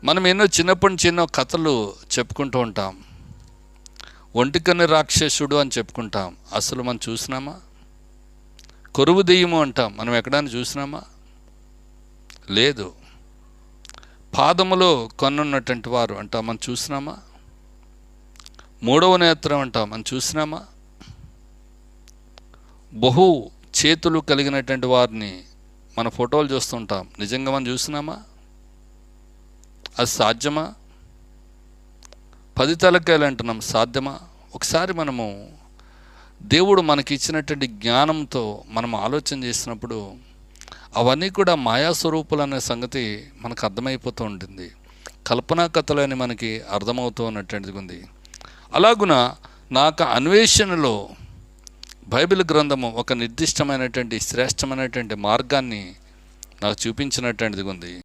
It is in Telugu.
మనం ఎన్నో చిన్నప్పటి నుంచి ఎన్నో కథలు చెప్పుకుంటూ ఉంటాం. ఒంటికన్ను రాక్షసుడు అని చెప్పుకుంటాం. అసలు మనం చూసినామా? కొరువు దెయ్యము అంటాం. మనం ఎక్కడైనా చూసినామా? లేదు. పాదములో కన్నున్నటువంటి వారు అంటాం. మనం చూసినామా? మూడవ నేత్రం అంటాం. మనం చూసినామా? బహు చేతులు కలిగినటువంటి వారిని మన ఫోటోలు చూస్తుంటాం. నిజంగా మనం చూసినామా? అది సాధ్యమా? 10 తలకాయలు అంటున్నాం, సాధ్యమా? ఒకసారి మనము దేవుడు మనకి ఇచ్చినటువంటి జ్ఞానంతో మనం ఆలోచన చేసినప్పుడు అవన్నీ కూడా మాయాస్వరూపులు అనే సంగతి మనకు అర్థమైపోతూ ఉంటుంది. కల్పనా కథలని మనకి అర్థమవుతూ ఉన్నటువంటిది ఉంది. అలాగున నాకు అన్వేషణలో బైబిల్ గ్రంథము ఒక నిర్దిష్టమైనటువంటి శ్రేష్టమైనటువంటి మార్గాన్ని నాకు చూపించినటువంటిది ఉంది.